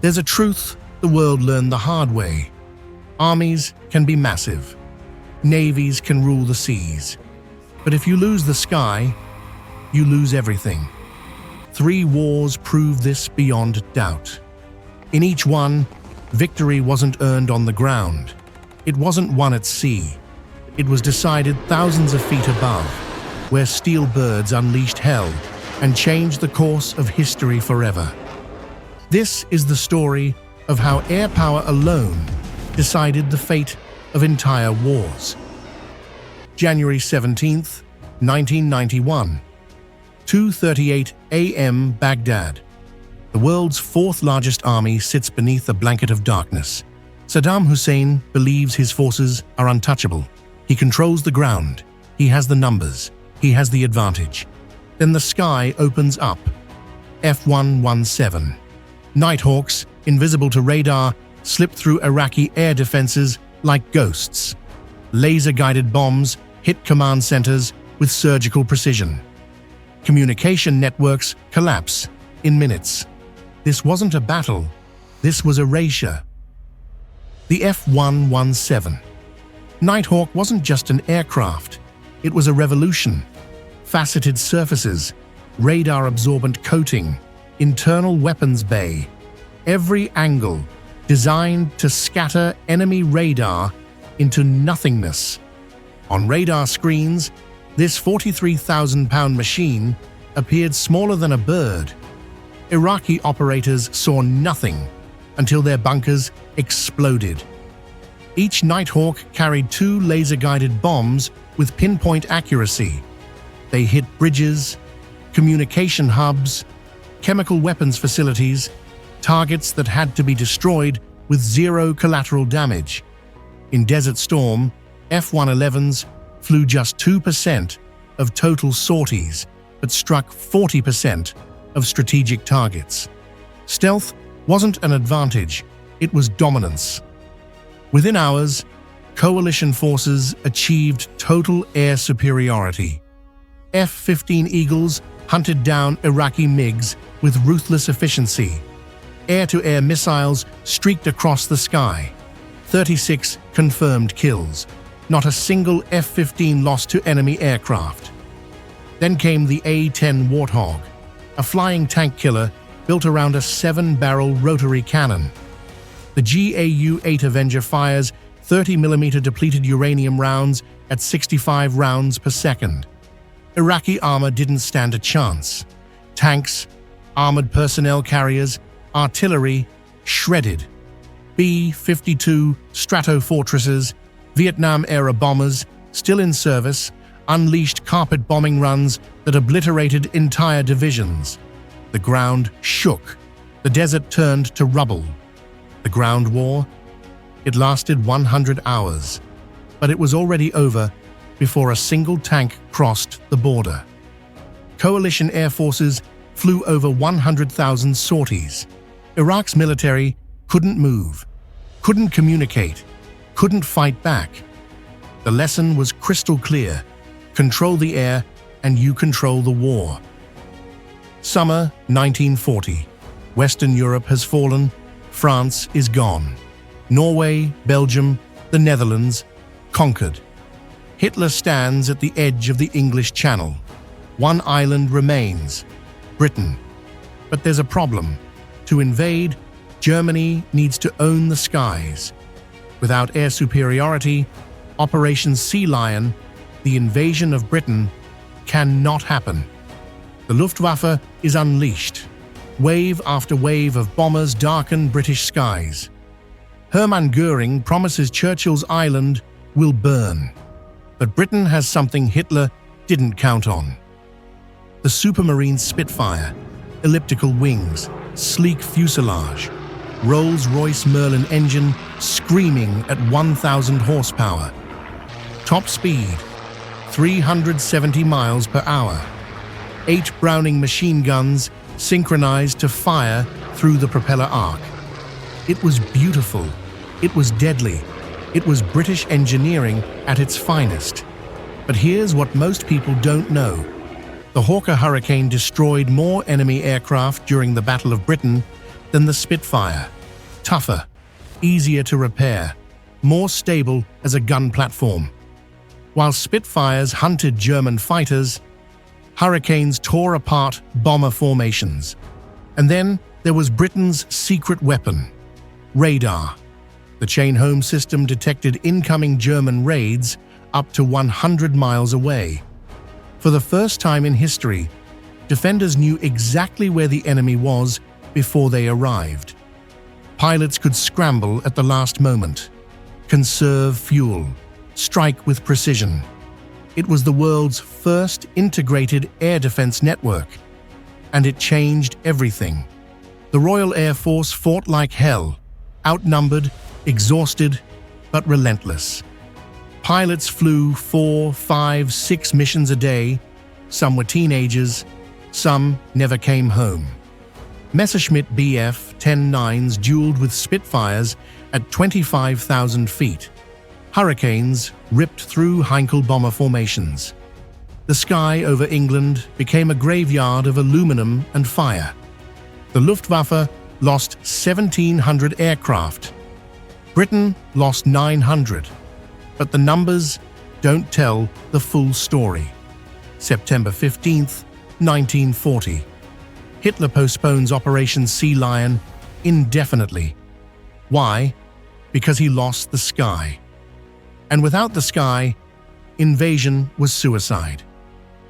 There's a truth the world learned the hard way. Armies can be massive. Navies can rule the seas. But if you lose the sky, you lose everything. 3 wars prove this beyond doubt. In each one, victory wasn't earned on the ground. It wasn't won at sea. It was decided thousands of feet above, where steel birds unleashed hell and changed the course of history forever. This is the story of how air power alone decided the fate of entire wars. January 17th, 1991, 2:38 a.m. Baghdad. The world's 4th largest army sits beneath a blanket of darkness. Saddam Hussein believes his forces are untouchable. He controls the ground. He has the numbers. He has the advantage. Then the sky opens up. F-117 Nighthawks, invisible to radar, slip through Iraqi air defenses like ghosts. Laser-guided bombs hit command centers with surgical precision. Communication networks collapse in minutes. This wasn't a battle. This was erasure. The F-117 Nighthawk wasn't just an aircraft. It was a revolution. Faceted surfaces, radar-absorbent coating, internal weapons bay, every angle designed to scatter enemy radar into nothingness. On radar screens, this 43,000-pound machine appeared smaller than a bird. Iraqi operators saw nothing until their bunkers exploded. Each Nighthawk carried 2 laser-guided bombs with pinpoint accuracy. They hit bridges, communication hubs, chemical weapons facilities, targets that had to be destroyed with 0 collateral damage. In Desert Storm, F-111s flew just 2% of total sorties, but struck 40% of strategic targets. Stealth wasn't an advantage, it was dominance. Within hours, coalition forces achieved total air superiority. F-15 Eagles hunted down Iraqi MiGs with ruthless efficiency. Air-to-air missiles streaked across the sky. 36 confirmed kills. Not a single F-15 lost to enemy aircraft. Then came the A-10 Warthog, a flying tank killer built around a 7-barrel rotary cannon. The GAU-8 Avenger fires 30mm depleted uranium rounds at 65 rounds per second. Iraqi armor didn't stand a chance. Tanks, armored personnel carriers, artillery, shredded. B-52 Stratofortresses, Vietnam-era bombers, still in service, unleashed carpet bombing runs that obliterated entire divisions. The ground shook. The desert turned to rubble. The ground war? It lasted 100 hours, but it was already over before a single tank crossed the border. Coalition air forces flew over 100,000 sorties. Iraq's military couldn't move, couldn't communicate, couldn't fight back. The lesson was crystal clear. Control the air and you control the war. Summer 1940. Western Europe has fallen. France is gone. Norway, Belgium, the Netherlands, conquered. Hitler stands at the edge of the English Channel. One island remains, Britain. But there's a problem. To invade, Germany needs to own the skies. Without air superiority, Operation Sea Lion, the invasion of Britain, cannot happen. The Luftwaffe is unleashed. Wave after wave of bombers darken British skies. Hermann Göring promises Churchill's island will burn. But Britain has something Hitler didn't count on. The Supermarine Spitfire, elliptical wings, sleek fuselage, Rolls-Royce Merlin engine screaming at 1,000 horsepower. Top speed, 370 miles per hour. 8 Browning machine guns synchronized to fire through the propeller arc. It was beautiful. It was deadly. It was British engineering at its finest. But here's what most people don't know. The Hawker Hurricane destroyed more enemy aircraft during the Battle of Britain than the Spitfire. Tougher, easier to repair, more stable as a gun platform. While Spitfires hunted German fighters, Hurricanes tore apart bomber formations. And then there was Britain's secret weapon, radar. The chain-home system detected incoming German raids up to 100 miles away. For the first time in history, defenders knew exactly where the enemy was before they arrived. Pilots could scramble at the last moment, conserve fuel, strike with precision. It was the world's first integrated air defense network, and it changed everything. The Royal Air Force fought like hell, outnumbered, exhausted, but relentless. Pilots flew 4, 5, 6 missions a day. Some were teenagers, some never came home. Messerschmitt Bf-10-9s dueled with Spitfires at 25,000 feet. Hurricanes ripped through Heinkel bomber formations. The sky over England became a graveyard of aluminum and fire. The Luftwaffe lost 1,700 aircraft. Britain lost 900. But the numbers don't tell the full story. September 15th, 1940. Hitler postpones Operation Sea Lion indefinitely. Why? Because he lost the sky. And without the sky, invasion was suicide.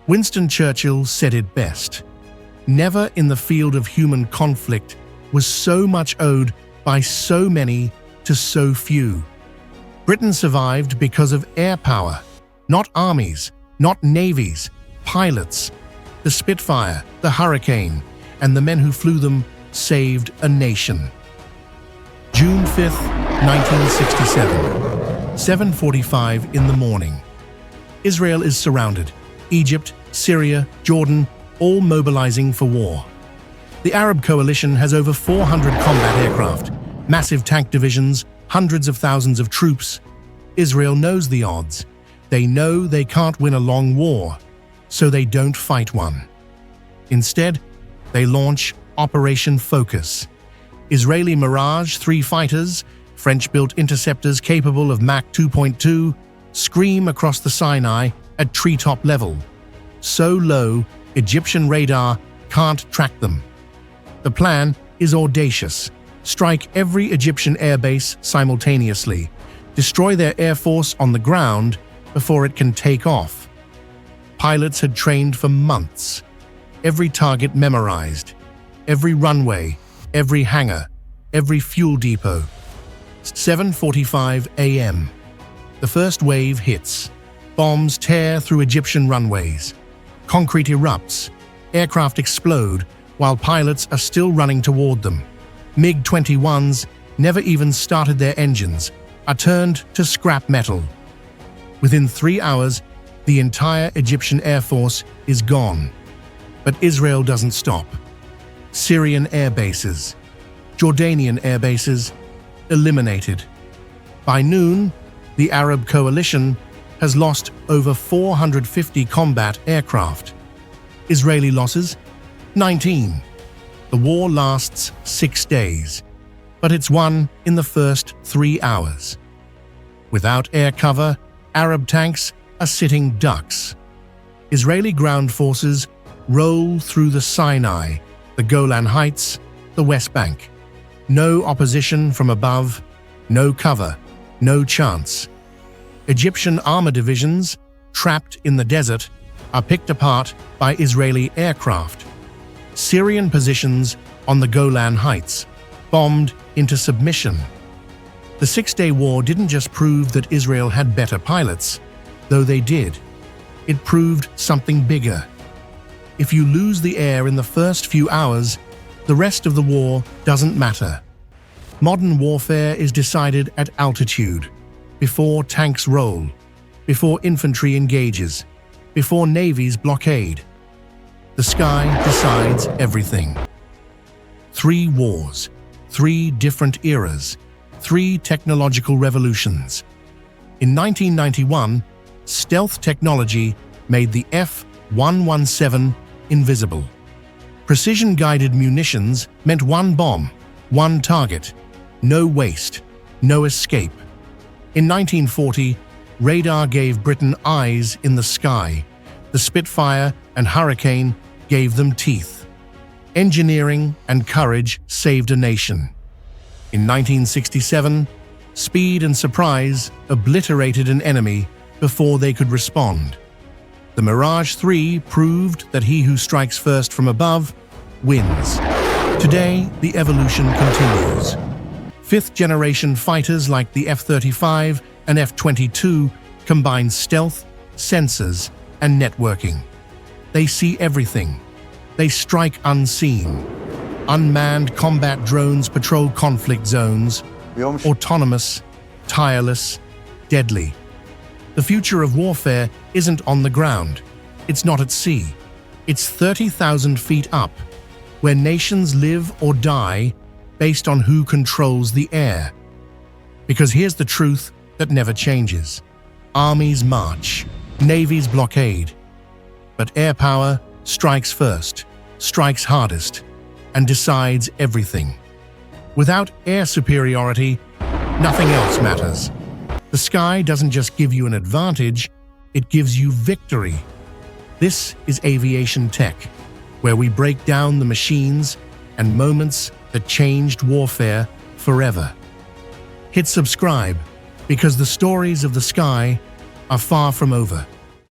Winston Churchill said it best. Never in the field of human conflict was so much owed by so many to so few. Britain survived because of air power, not armies, not navies, pilots. The Spitfire, the Hurricane, and the men who flew them saved a nation. June 5th, 1967. 7:45 in the morning. Israel is surrounded. Egypt, Syria, Jordan, all mobilizing for war. The Arab coalition has over 400 combat aircraft, massive tank divisions, hundreds of thousands of troops. Israel knows the odds. They know they can't win a long war, so they don't fight one. Instead, they launch Operation Focus. Israeli Mirage III fighters, French-built interceptors capable of Mach 2.2, scream across the Sinai at treetop level. So low, Egyptian radar can't track them. The plan is audacious. Strike every Egyptian airbase simultaneously. Destroy their air force on the ground before it can take off. Pilots had trained for months. Every target memorized. Every runway, every hangar, every fuel depot. 7:45 a.m. The first wave hits. Bombs tear through Egyptian runways. Concrete erupts. Aircraft explode while pilots are still running toward them. MiG-21s never even started their engines, are turned to scrap metal. Within 3 hours, the entire Egyptian Air Force is gone. But Israel doesn't stop. Syrian air bases, Jordanian air bases, eliminated. By noon, the Arab coalition has lost over 450 combat aircraft. Israeli losses? 19. The war lasts 6 days, but it's won in the first 3 hours. Without air cover, Arab tanks are sitting ducks. Israeli ground forces roll through the Sinai, the Golan Heights, the West Bank. No opposition from above, no cover, no chance. Egyptian armor divisions, trapped in the desert, are picked apart by Israeli aircraft. Syrian positions on the Golan Heights, bombed into submission. The Six-Day War didn't just prove that Israel had better pilots, though they did. It proved something bigger. If you lose the air in the first few hours, the rest of the war doesn't matter. Modern warfare is decided at altitude, before tanks roll, before infantry engages, before navies blockade. The sky decides everything. 3 wars, 3 different eras, 3 technological revolutions. In 1991, stealth technology made the F-117 invisible. Precision-guided munitions meant one bomb, One target, no waste, no escape. In 1940, radar gave Britain eyes in the sky. The Spitfire and Hurricane gave them teeth. Engineering and courage saved a nation. In 1967, speed and surprise obliterated an enemy before they could respond. The Mirage III proved that he who strikes first from above wins. Today, the evolution continues. Fifth-generation fighters like the F-35 and F-22 combine stealth, sensors, and networking. They see everything. They strike unseen. Unmanned combat drones patrol conflict zones. Autonomous, tireless, deadly. The future of warfare isn't on the ground. It's not at sea. It's 30,000 feet up, where nations live or die based on who controls the air. Because here's the truth that never changes. Armies march, navies blockade, but air power strikes first, strikes hardest, and decides everything. Without air superiority, nothing else matters. The sky doesn't just give you an advantage, it gives you victory. This is Aviation Tech, where we break down the machines and moments that changed warfare forever. Hit subscribe, because the stories of the sky are far from over.